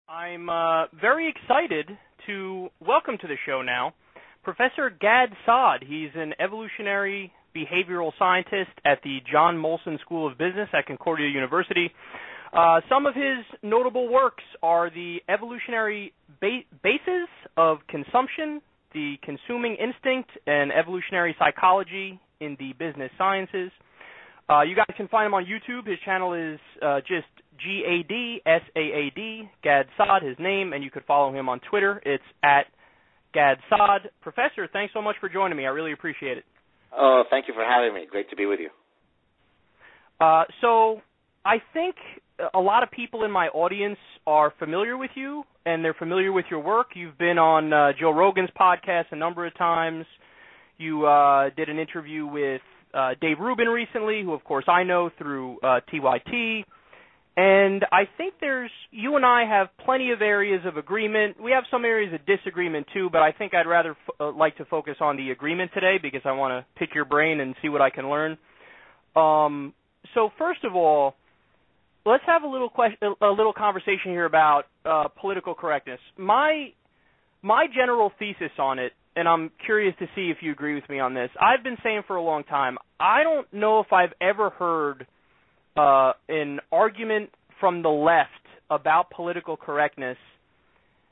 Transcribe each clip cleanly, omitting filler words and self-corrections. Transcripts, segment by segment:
I'm very excited to welcome to the show now Professor Gad Saad. He's an evolutionary behavioral scientist at the John Molson School of Business at Concordia University. Some of his notable works are the evolutionary basis of consumption, the consuming instinct, and evolutionary psychology in the business sciences. You guys can find him on YouTube. His channel is just G-A-D-S-A-A-D, Gad Saad, his name, and you could follow him on Twitter. It's at Gad Saad. Professor, thanks so much for joining me. I really appreciate it. Oh, thank you for having me. Great to be with you. So I think a lot of people in my audience are familiar with you, and they're familiar with your work. You've been on Joe Rogan's podcast a number of times. You did an interview with Dave Rubin recently, who, of course, I know through TYT. And I think you and I have plenty of areas of agreement. We have some areas of disagreement, too, but I think I'd rather like to focus on the agreement today because I want to pick your brain and see what I can learn. So first of all, let's have a little conversation here about political correctness. My general thesis on it, and I'm curious to see if you agree with me on this, I've been saying for a long time, I don't know if I've ever heard an argument from the left about political correctness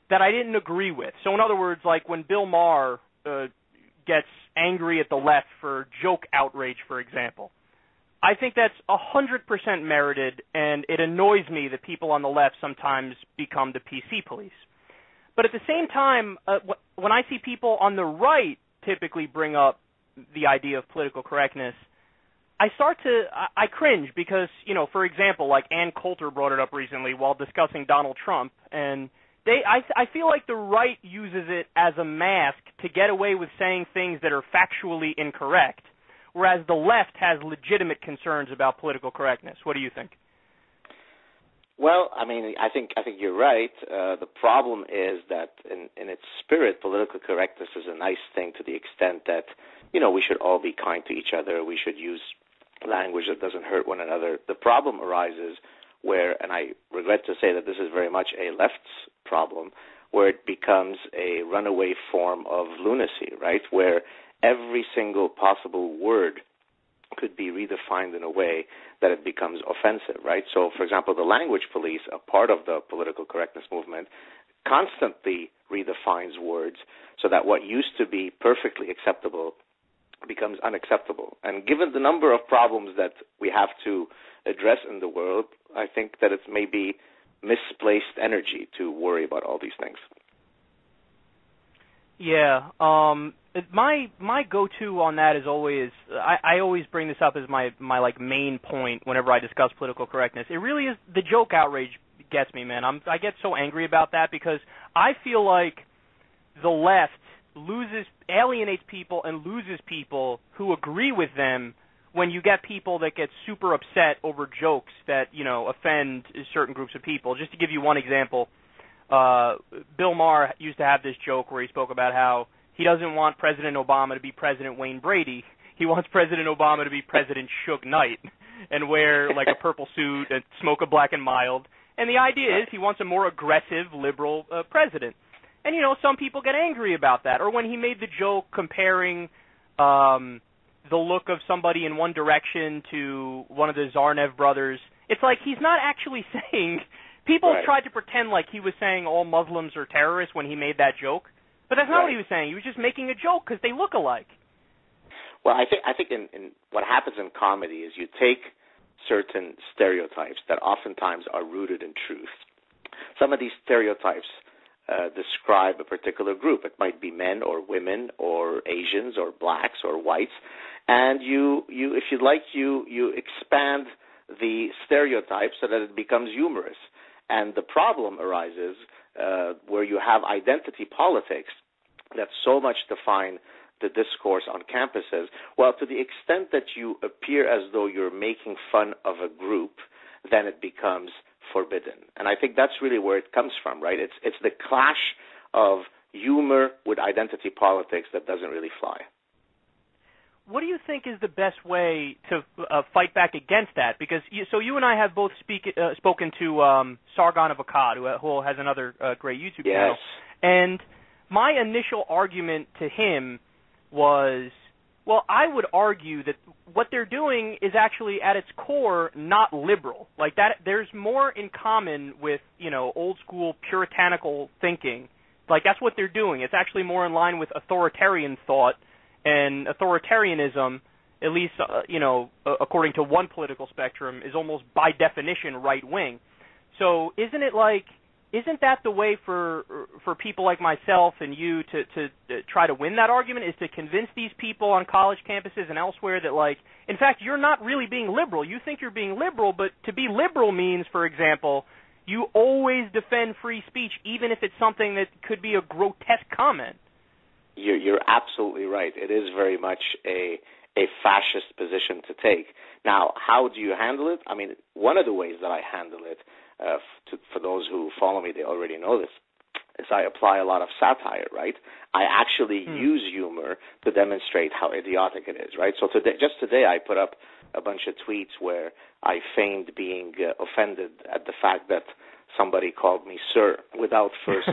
that I didn't agree with. So in other words, like when Bill Maher gets angry at the left for joke outrage, for example, I think that's 100% merited, and it annoys me that people on the left sometimes become the PC police. But at the same time, when I see people on the right typically bring up the idea of political correctness, I cringe because, for example, like Ann Coulter brought it up recently while discussing Donald Trump, and I feel like the right uses it as a mask to get away with saying things that are factually incorrect, whereas the left has legitimate concerns about political correctness. What do you think? Well, I mean, I think you're right. The problem is that in its spirit, political correctness is a nice thing to the extent that, we should all be kind to each other. We should use language that doesn't hurt one another. The problem arises where, and I regret to say that this is very much a left's problem, where it becomes a runaway form of lunacy, right, where every single possible word could be redefined in a way that it becomes offensive, right? So, for example, the language police, a part of the political correctness movement, constantly redefines words so that what used to be perfectly acceptable becomes unacceptable. And given the number of problems that we have to address in the world, I think that it's maybe misplaced energy to worry about all these things. Yeah. My go-to on that is always, I always bring this up as my main point whenever I discuss political correctness. It really is the joke outrage gets me, man. I get so angry about that because I feel like the left alienates people and loses people who agree with them when you get people that get super upset over jokes that, offend certain groups of people. Just to give you one example, Bill Maher used to have this joke where he spoke about how he doesn't want President Obama to be President Wayne Brady. He wants President Obama to be President Suge Knight and wear like a purple suit and smoke a Black and Mild. And the idea is he wants a more aggressive liberal president. And, some people get angry about that. Or when he made the joke comparing the look of somebody in One Direction to one of the Zarnev brothers, it's like he's not actually saying – people tried to pretend like he was saying all Muslims are terrorists when he made that joke. But that's not what he was saying. He was just making a joke because they look alike. Well, I think in what happens in comedy is you take certain stereotypes that oftentimes are rooted in truth. Some of these stereotypes describe a particular group. It might be men or women or Asians or blacks or whites. And you if you'd like, you expand the stereotype so that it becomes humorous. And the problem arises where you have identity politics that so much define the discourse on campuses. Well, to the extent that you appear as though you're making fun of a group, then it becomes forbidden. And I think that's really where it comes from, right? It's the clash of humor with identity politics that doesn't really fly. what do you think is the best way to fight back against that? Because you and I have both spoken to Sargon of Akkad, who has another great YouTube channel, and my initial argument to him was, well, I would argue that what they're doing is actually at its core not liberal. Like that, there's more in common with, old school puritanical thinking. Like that's what they're doing. It's actually more in line with authoritarian thought, and authoritarianism, at least, according to one political spectrum, is almost by definition right wing. So isn't that the way for people like myself and you to try to win that argument, is to convince these people on college campuses and elsewhere that, like, in fact, you're not really being liberal. You think you're being liberal, but to be liberal means, for example, you always defend free speech, even if it's something that could be a grotesque comment. You're absolutely right. It is very much a fascist position to take. Now, how do you handle it? I mean, one of the ways that I handle it, for those who follow me, they already know this, is I apply a lot of satire, right? I actually use humor to demonstrate how idiotic it is, right? So just today I put up a bunch of tweets where I feigned being offended at the fact that somebody called me sir without first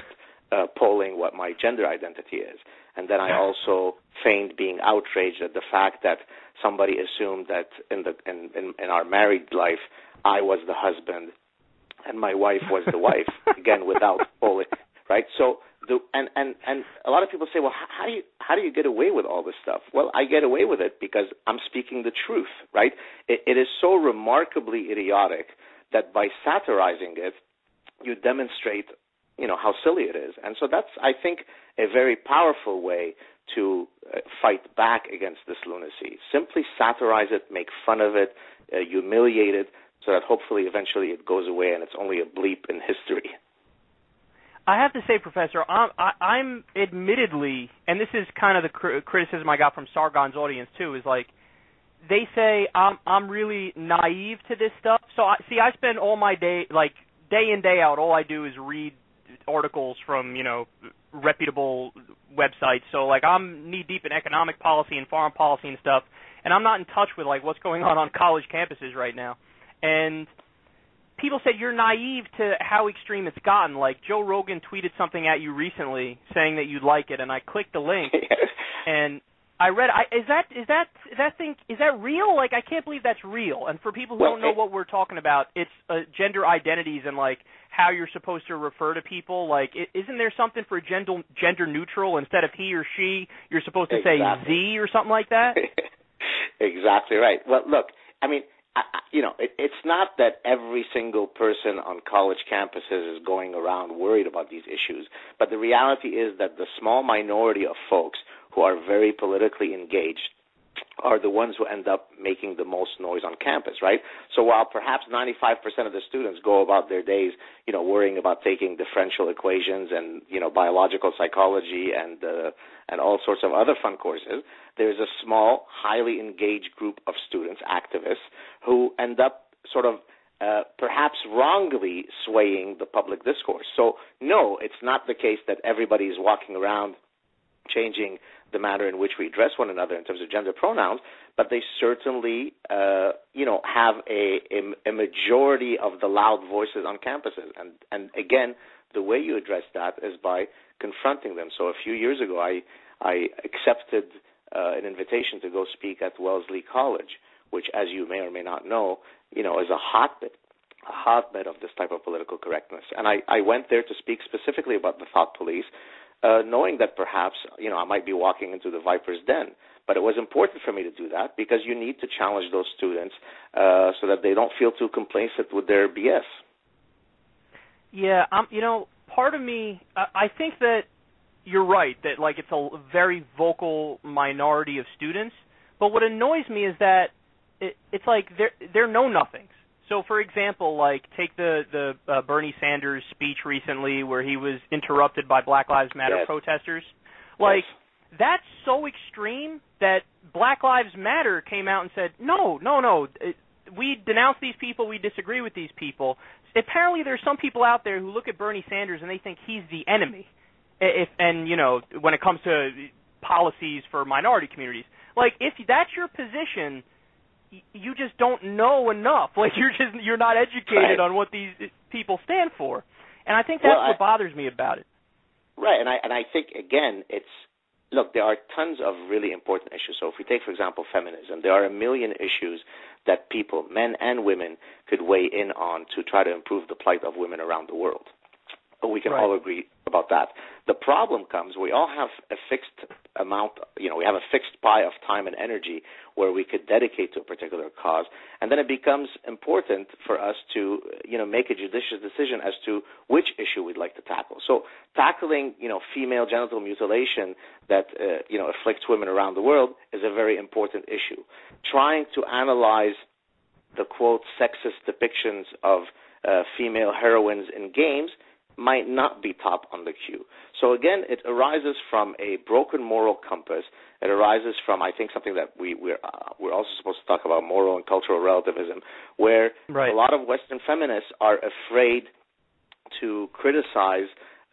polling what my gender identity is. And then I also feigned being outraged at the fact that somebody assumed that in our married life I was the husband and my wife was the wife, again without polling, right? So and a lot of people say, well, how do you get away with all this stuff? Well, I get away with it because I'm speaking the truth, right? It is so remarkably idiotic that by satirizing it, you demonstrate, how silly it is. And so that's, I think, a very powerful way to fight back against this lunacy. Simply satirize it, make fun of it, humiliate it, so that hopefully eventually it goes away and it's only a bleep in history. I have to say, Professor, I'm admittedly, and this is kind of the criticism I got from Sargon's audience too, is like, they say I'm really naive to this stuff. So I spend all my day, like day in, day out, all I do is read articles from, reputable websites. So like I'm knee deep in economic policy and foreign policy and stuff, and I'm not in touch with like what's going on college campuses right now. And people said you're naive to how extreme it's gotten. Like Joe Rogan tweeted something at you recently saying that you'd like it, and I clicked the link and I read. Is that real? Like I can't believe that's real. And for people who don't know what we're talking about, it's gender identities and like how you're supposed to refer to people. Like isn't there something for gender neutral? Instead of he or she, you're supposed to say Z or something like that? Exactly right. Well, look, I mean, it's not that every single person on college campuses is going around worried about these issues, but the reality is that the small minority of folks who are very politically engaged are the ones who end up making the most noise on campus, right? So while perhaps 95% of the students go about their days, worrying about taking differential equations and, biological psychology and all sorts of other fun courses, there's a small, highly engaged group of students, activists, who end up sort of perhaps wrongly swaying the public discourse. So, no, it's not the case that everybody is walking around changing the manner in which we address one another in terms of gender pronouns, but they certainly, have a majority of the loud voices on campuses. And again, the way you address that is by confronting them. So a few years ago, I accepted an invitation to go speak at Wellesley College, which, as you may or may not know, is a hotbed of this type of political correctness. And I went there to speak specifically about the thought police, knowing that perhaps, I might be walking into the viper's den. But it was important for me to do that because you need to challenge those students so that they don't feel too complacent with their BS. Yeah, part of me, I think that you're right, that like it's a very vocal minority of students. But what annoys me is that it's like they're know-nothings. So, for example, like take the Bernie Sanders speech recently where he was interrupted by Black Lives Matter protesters. Like, that's so extreme that Black Lives Matter came out and said, no, we denounce these people, we disagree with these people. Apparently there's some people out there who look at Bernie Sanders and they think he's the enemy. When it comes to policies for minority communities. like, if that's your position, you just don't know enough. Like, you're not educated on what these people stand for. And I think that's what bothers me about it. Right, and I think, again, look, there are tons of really important issues. So if we take, for example, feminism, there are a million issues that people, men and women, could weigh in on to try to improve the plight of women around the world. But we can all agree about that. The problem comes, we all have a fixed amount, we have a fixed pie of time and energy where we could dedicate to a particular cause, and then it becomes important for us to, make a judicious decision as to which issue we'd like to tackle. So tackling, female genital mutilation that, afflicts women around the world is a very important issue. Trying to analyze the, quote, sexist depictions of female heroines in games might not be top on the queue. So again, it arises from a broken moral compass. It arises from, I think, something that we're also supposed to talk about, moral and cultural relativism, where a lot of Western feminists are afraid to criticize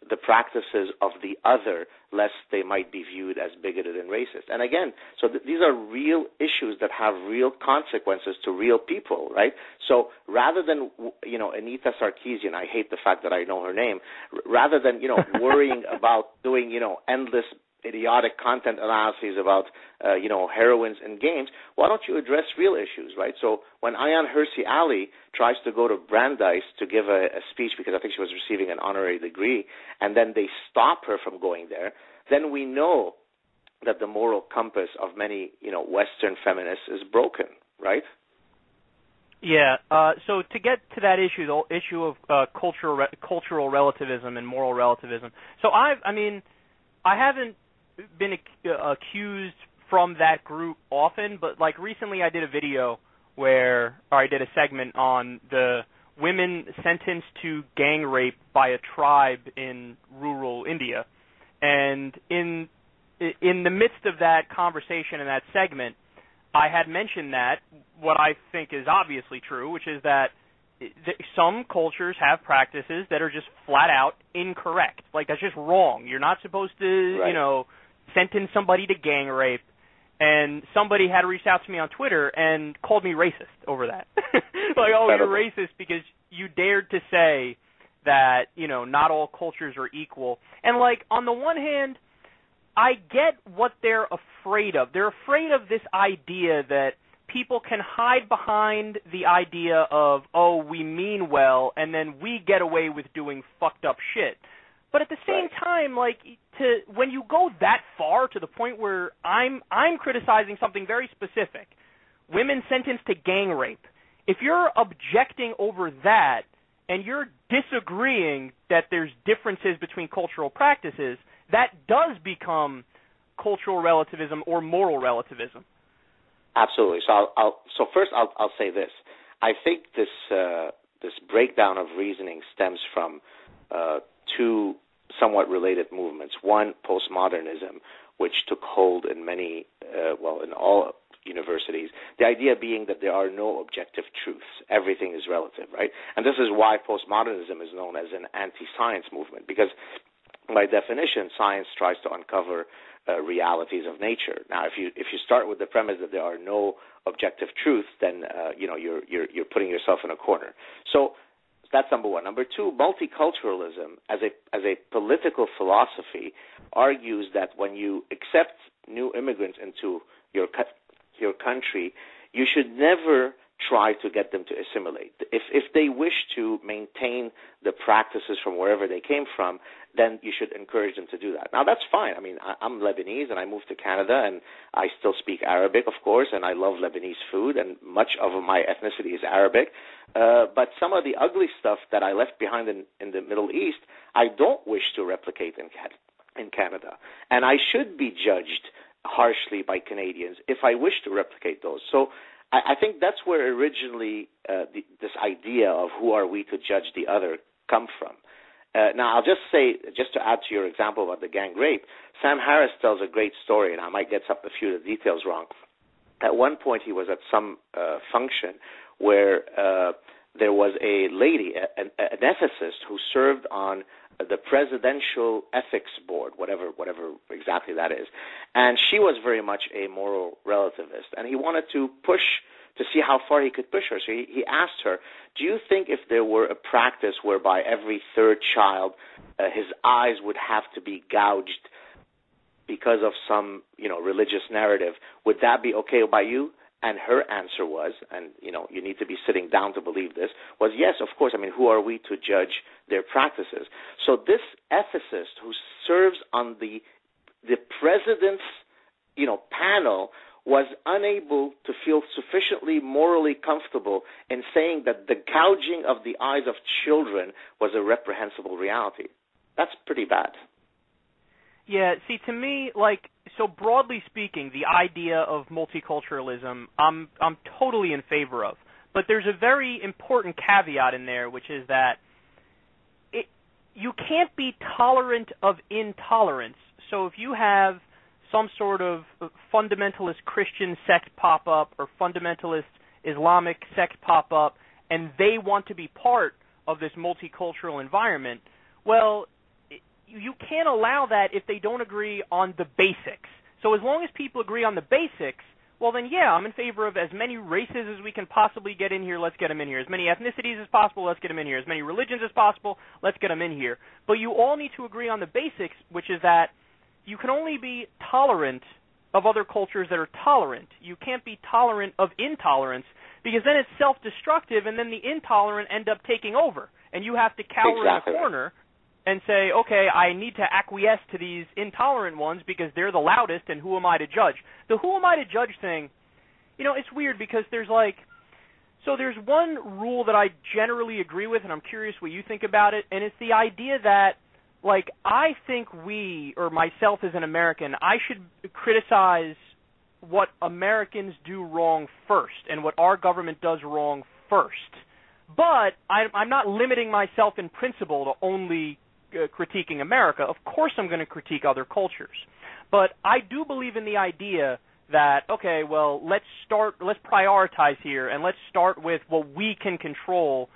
the practices of the other, lest they might be viewed as bigoted and racist. And again, so these are real issues that have real consequences to real people, right? So rather than, Anita Sarkeesian, I hate the fact that I know her name, rather than, worrying about doing, endless idiotic content analyses about, heroines in games, why don't you address real issues, right? So when Ayaan Hirsi Ali tries to go to Brandeis to give a speech because I think she was receiving an honorary degree, and then they stop her from going there, then we know that the moral compass of many, Western feminists is broken, right? Yeah. So to get to that issue, the issue of cultural relativism and moral relativism. So I haven't been accused from that group often, but like recently I did a video I did a segment on the women sentenced to gang rape by a tribe in rural India. And in the midst of that conversation and that segment, I had mentioned that what I think is obviously true, which is that some cultures have practices that are just flat out incorrect. Like, that's just wrong. You're not supposed to, sentence somebody to gang rape. And somebody had reached out to me on Twitter and called me racist over that. Like, oh, you're racist because you dared to say that, not all cultures are equal. And, like, on the one hand, I get what they're afraid of. They're afraid of this idea that people can hide behind the idea of, oh, we mean well, and then we get away with doing fucked up shit. But at the same time, like, when you go that far to the point where I'm criticizing something very specific, women sentenced to gang rape, if you're objecting over that and you're disagreeing that there's differences between cultural practices, that does become cultural relativism or moral relativism. Absolutely. So first I'll say this. I think this breakdown of reasoning stems from two somewhat related movements. One, postmodernism, which took hold in many, in all universities. The idea being that there are no objective truths. Everything is relative, right? And this is why postmodernism is known as an anti-science movement, because by definition, science tries to uncover realities of nature. Now, if you start with the premise that there are no objective truths, then you're putting yourself in a corner. So that's number one. Number two, multiculturalism as a political philosophy argues that when you accept new immigrants into your country, you should never try to get them to assimilate. If they wish to maintain the practices from wherever they came from, then you should encourage them to do that. Now, that's fine. I mean, I'm Lebanese, and I moved to Canada, and I still speak Arabic, of course, and I love Lebanese food, and much of my ethnicity is Arabic. But some of the ugly stuff that I left behind in the Middle East, I don't wish to replicate in Canada. And I should be judged harshly by Canadians if I wish to replicate those. So I think that's where originally this idea of who are we to judge the other come from. Now, I'll just say, just to add to your example about the gang rape, Sam Harris tells a great story, and I might get a few of the details wrong. At one point, he was at some function where there was a lady, an ethicist, who served on the Presidential Ethics Board, whatever exactly that is. And she was very much a moral relativist, and he wanted to push to see how far he could push her. So he asked her, do you think if there were a practice whereby every third child, his eyes would have to be gouged because of some, religious narrative, would that be okay by you? And her answer was, and, you need to be sitting down to believe this, was yes, of course. I mean, who are we to judge their practices? So this ethicist who serves on the president's, panel was unable to feel sufficiently morally comfortable in saying that the gouging of the eyes of children was a reprehensible reality. That's pretty bad. Yeah, see, to me, so broadly speaking, the idea of multiculturalism, I'm totally in favor of. But there's a very important caveat in there, which is that you can't be tolerant of intolerance. So if you have some sort of fundamentalist Christian sect pop up or fundamentalist Islamic sect pop up, and they want to be part of this multicultural environment, well, you can't allow that if they don't agree on the basics. So as long as people agree on the basics, well then, yeah, I'm in favor of as many races as we can possibly get in here, let's get them in here. As many ethnicities as possible, let's get them in here. As many religions as possible, let's get them in here. But you all need to agree on the basics, which is that you can only be tolerant of other cultures that are tolerant. You can't be tolerant of intolerance, because then it's self-destructive, and then the intolerant end up taking over. And you have to cower in a corner and say, okay, I need to acquiesce to these intolerant ones because they're the loudest, and who am I to judge? The who am I to judge thing, it's weird because there's there's one rule that I generally agree with, and I'm curious what you think about it, and it's the idea that, I think we, or myself as an American, I should criticize what Americans do wrong first and what our government does wrong first. But I'm not limiting myself in principle to only critiquing America. Of course I'm going to critique other cultures. But I do believe in the idea that, okay, well, let's prioritize here, and let's start with what we can control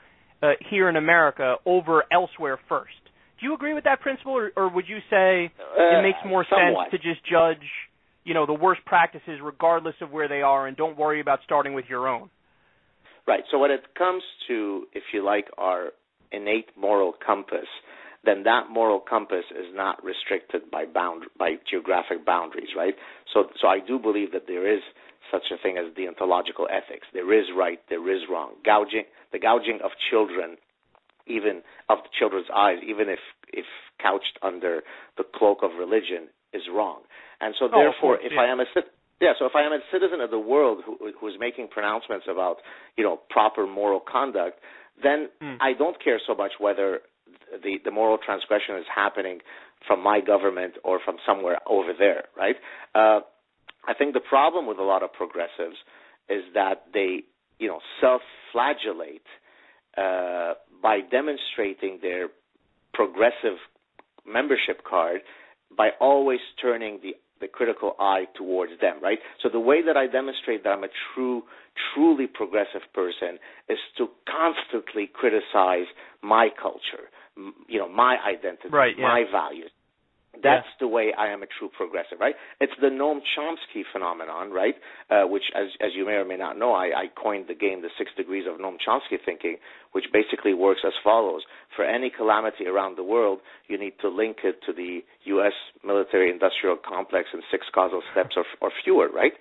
here in America over elsewhere first. Do you agree with that principle, or would you say it makes more sense to just judge, the worst practices regardless of where they are, and don't worry about starting with your own? Right. So when it comes to, if you like, our innate moral compass, then that moral compass is not restricted by geographic boundaries, right? So I do believe that there is such a thing as deontological ethics. There is right, there is wrong. The gouging of children, even of the children's eyes, even if couched under the cloak of religion, is wrong. And so therefore, if I am a citizen of the world who is making pronouncements about, proper moral conduct, then I don't care so much whether the moral transgression is happening from my government or from somewhere over there, right? I think the problem with a lot of progressives is that they, self-flagellate by demonstrating their progressive membership card by always turning the critical eye towards them, right? So the way that I demonstrate that I'm a truly progressive person is to constantly criticize my culture, my identity, my values. That's the way I am a true progressive, right? It's the Noam Chomsky phenomenon, right? Which, as you may or may not know, I coined the game, the 6 degrees of Noam Chomsky thinking, which basically works as follows. For any calamity around the world, you need to link it to the U.S. military-industrial complex in 6 causal steps or fewer, right?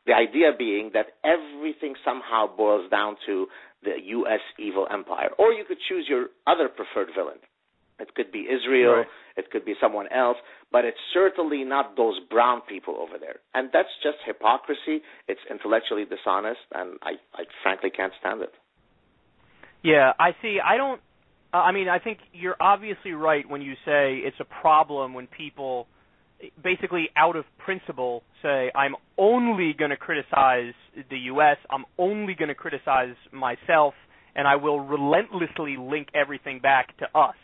The idea being that everything somehow boils down to the U.S. evil empire. Or you could choose your other preferred villain. It could be Israel, right. It could be someone else, but it's certainly not those brown people over there. And that's just hypocrisy. It's intellectually dishonest, and I frankly can't stand it. Yeah, I see. I think you're obviously right when you say it's a problem when people basically out of principle say, I'm only going to criticize the U.S., I'm only going to criticize myself, and I will relentlessly link everything back to us.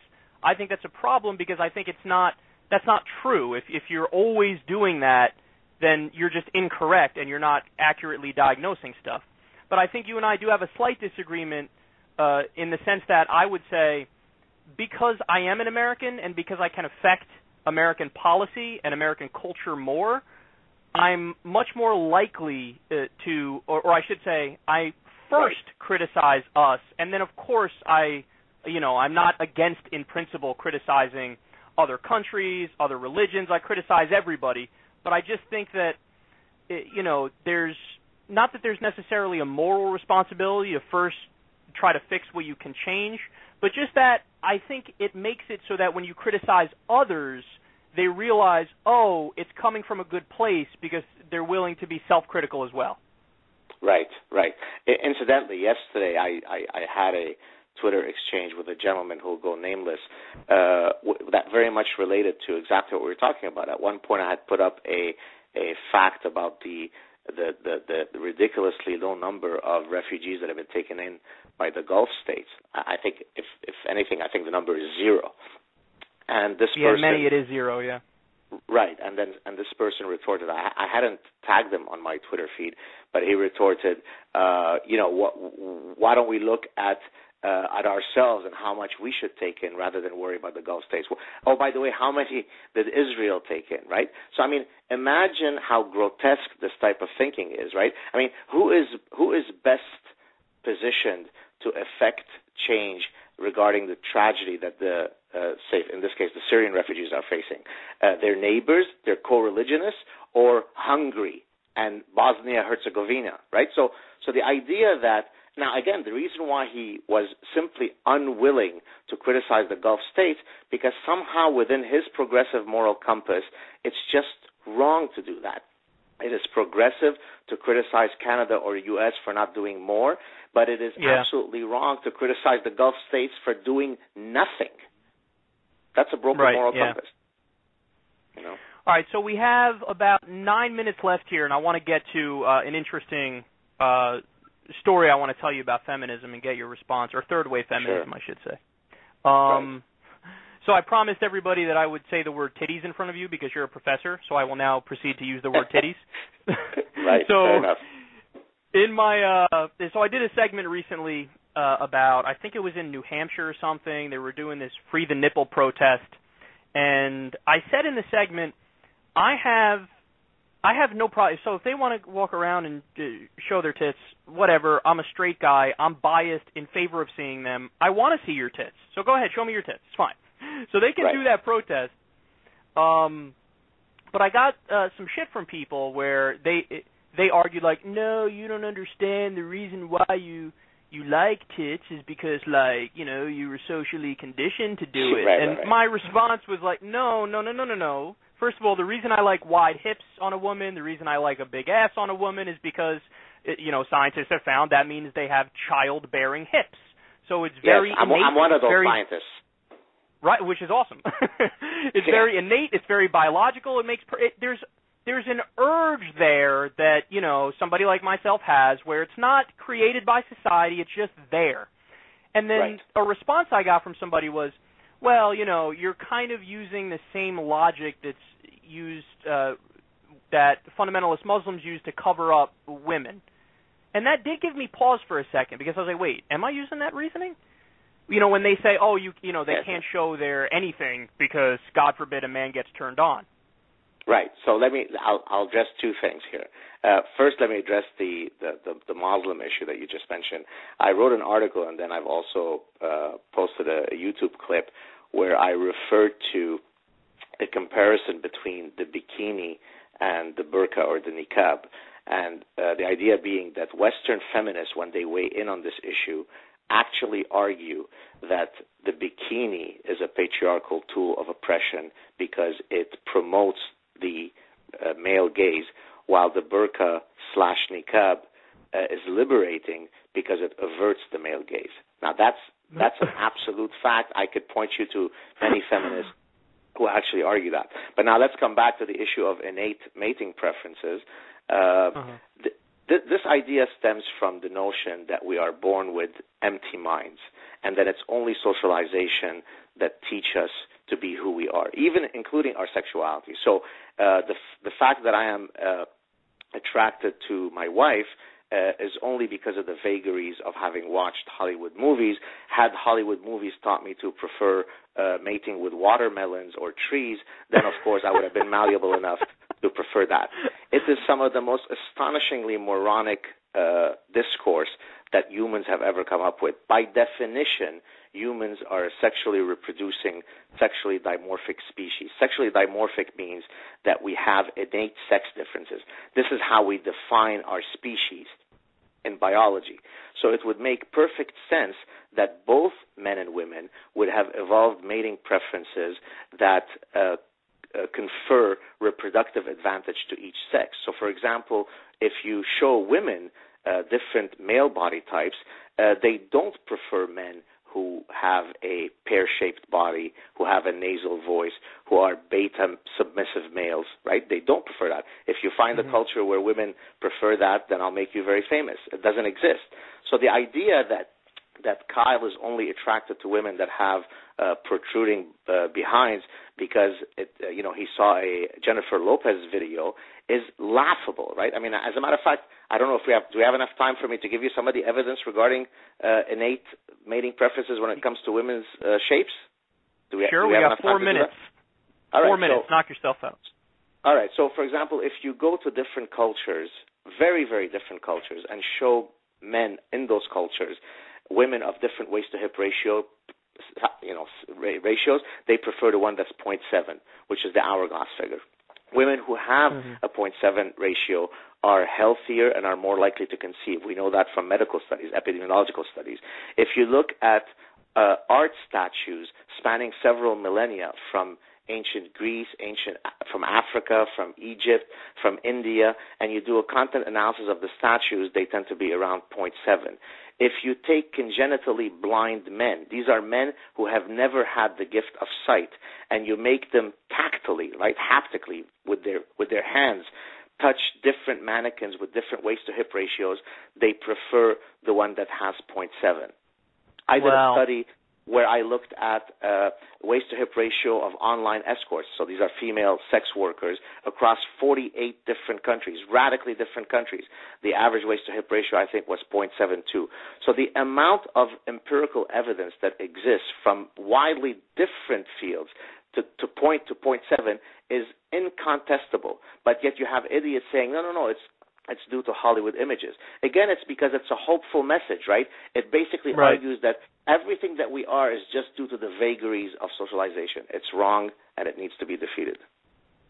I think that's a problem because I think that's not true. If you're always doing that, then you're just incorrect and you're not accurately diagnosing stuff. But I think you and I do have a slight disagreement in the sense that I would say because I am an American and because I can affect American policy and American culture more, I'm much more likely to, or I should say, I first criticize us, and then of course I'm not against, in principle, criticizing other countries, other religions. I criticize everybody, but I just think that, there's not that there's necessarily a moral responsibility to first try to fix what you can change, but just that I think it makes it so that when you criticize others, they realize, oh, it's coming from a good place because they're willing to be self-critical as well. Right. Incidentally, yesterday I had a Twitter exchange with a gentleman who will go nameless that very much related to exactly what we were talking about. At one point, I had put up a fact about the ridiculously low number of refugees that have been taken in by the Gulf states. I think, if anything, I think the number is zero. And this person, many it is zero, yeah. Right, and this person retorted. I hadn't tagged him on my Twitter feed, but he retorted, why don't we look at ourselves and how much we should take in rather than worry about the Gulf states. Oh, by the way, how many did Israel take in, right? So, I mean, imagine how grotesque this type of thinking is, right? I mean, who is best positioned to effect change regarding the tragedy that say, in this case, the Syrian refugees are facing? Their neighbors, their co-religionists, or Hungary and Bosnia-Herzegovina, right? So the idea that, now, again, the reason why he was simply unwilling to criticize the Gulf states, because somehow within his progressive moral compass, it's just wrong to do that. It is progressive to criticize Canada or U.S. for not doing more, but it is absolutely wrong to criticize the Gulf states for doing nothing. That's a broken moral compass. All right, so we have about 9 minutes left here, and I want to get to an interesting story I want to tell you about feminism and get your response, or third wave feminism, I should say. So I promised everybody that I would say the word titties in front of you because you're a professor, so I will now proceed to use the word titties. Right, fair enough. In my so I did a segment recently about, I think it was in New Hampshire or something. They were doing this Free the Nipple protest, and I said in the segment, I have no problem. So if they want to walk around and show their tits, whatever, I'm a straight guy. I'm biased in favor of seeing them. I want to see your tits. So go ahead, show me your tits. It's fine. So they can do that protest. But I got some shit from people where they argued like, no, you don't understand. The reason why you like tits is because, like, you were socially conditioned to do it. My response was like, no. First of all, the reason I like wide hips on a woman, the reason I like a big ass on a woman is because, scientists have found that means they have childbearing hips. So it's very innate. I'm one of those scientists. Right, which is awesome. It's very innate. It's very biological. It makes there's an urge there that somebody like myself has, where it's not created by society. It's just there. And then a response I got from somebody was, well, you're kind of using the same logic that's used that fundamentalist Muslims use to cover up women. And that did give me pause for a second, because I was like, wait, am I using that reasoning? When they say, oh, they can't show their anything because, God forbid, a man gets turned on. Right. So I'll address two things here. First, let me address the Muslim issue that you just mentioned. I wrote an article, and then I've also posted a YouTube clip where I referred to a comparison between the bikini and the burqa or the niqab, and the idea being that Western feminists, when they weigh in on this issue, actually argue that the bikini is a patriarchal tool of oppression because it promotes the male gaze, while the burqa/niqab is liberating because it averts the male gaze. Now, that's an absolute fact. I could point you to many feminists who actually argue that. But now let's come back to the issue of innate mating preferences. This idea stems from the notion that we are born with empty minds, and that it's only socialization that teach us to be who we are, even including our sexuality. So the fact that I am attracted to my wife is only because of the vagaries of having watched Hollywood movies. Had Hollywood movies taught me to prefer mating with watermelons or trees, then of course I would have been malleable enough to prefer that. It is some of the most astonishingly moronic discourse that humans have ever come up with. By definition, humans are a sexually reproducing, sexually dimorphic species. Sexually dimorphic means that we have innate sex differences. This is how we define our species in biology. So it would make perfect sense that both men and women would have evolved mating preferences that confer reproductive advantage to each sex. So, for example, if you show women different male body types, they don't prefer men who have a pear-shaped body, who have a nasal voice, who are beta submissive males, right? They don't prefer that. If you find a culture where women prefer that, then I'll make you very famous. It doesn't exist. So the idea that Kyle is only attracted to women that have protruding behinds because he saw a Jennifer Lopez video is laughable, right? I mean, as a matter of fact, I don't know if do we have enough time for me to give you some of the evidence regarding innate mating preferences when it comes to women's shapes? Sure, we have 4 minutes. All right, 4 minutes. Knock yourself out. All right. So, for example, if you go to different cultures, very, very different cultures, and show men in those cultures women of different waist-to-hip ratios, they prefer the one that's 0.7, which is the hourglass figure. Women who have a 0.7 ratio are healthier and are more likely to conceive. We know that from medical studies, epidemiological studies. If you look at art statues spanning several millennia from ancient Greece, from Africa, from Egypt, from India, and you do a content analysis of the statues, they tend to be around 0.7. If you take congenitally blind men, these are men who have never had the gift of sight, and you make them tactily, right, haptically, with their hands, touch different mannequins with different waist-to-hip ratios, they prefer the one that has 0.7. I did a study where I looked at waist-to-hip ratio of online escorts. So these are female sex workers across 48 different countries, radically different countries. The average waist-to-hip ratio, I think, was 0.72. So the amount of empirical evidence that exists from widely different fields to 0.7 is incontestable. But yet you have idiots saying, no, it's due to Hollywood images. Again, it's because it's a hopeful message, right? It basically argues that everything that we are is just due to the vagaries of socialization. It's wrong, and it needs to be defeated.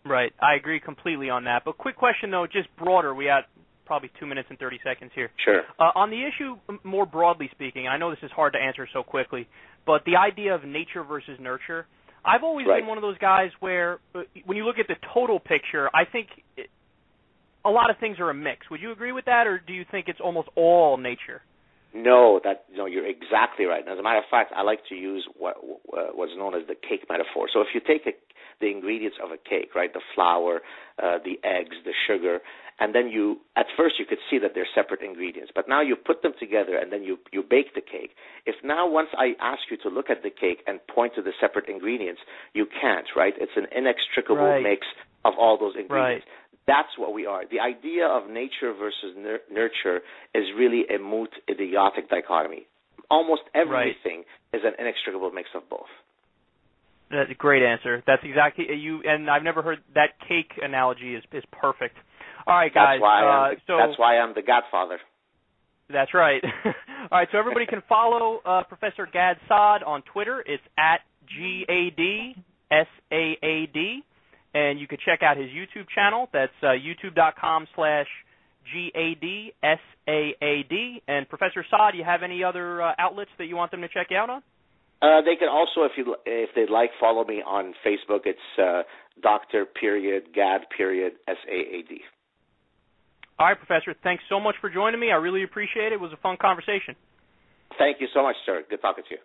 Right. I agree completely on that. But quick question, though, just broader. We got probably 2 minutes and 30 seconds here. Sure. On the issue, more broadly speaking, I know this is hard to answer so quickly, but the idea of nature versus nurture, I've always been one of those guys where when you look at the total picture, I think a lot of things are a mix. Would you agree with that, or do you think it's almost all nature? No, you're exactly right. And as a matter of fact, I like to use what's known as the cake metaphor. So if you take the ingredients of a cake, right, the flour, the eggs, the sugar, and then at first you could see that they're separate ingredients, but now you put them together and then you bake the cake. If now once I ask you to look at the cake and point to the separate ingredients, you can't, right? It's an inextricable mix of all those ingredients. Right. That's what we are. The idea of nature versus nurture is really a moot, idiotic dichotomy. Almost everything is an inextricable mix of both. That's a great answer. That's exactly and I've never heard that cake analogy is perfect. All right, guys. That's why I'm the Godfather. That's right. All right, so everybody can follow Professor Gad Saad on Twitter. It's at GADSAAD. And you can check out his YouTube channel. That's youtube.com/GADSAAD. And Professor Saad, do you have any other outlets that you want them to check you out on? They can also, if they'd like, follow me on Facebook. It's Dr. Gad Saad. All right, Professor. Thanks so much for joining me. I really appreciate it. It was a fun conversation. Thank you so much, sir. Good talking to you.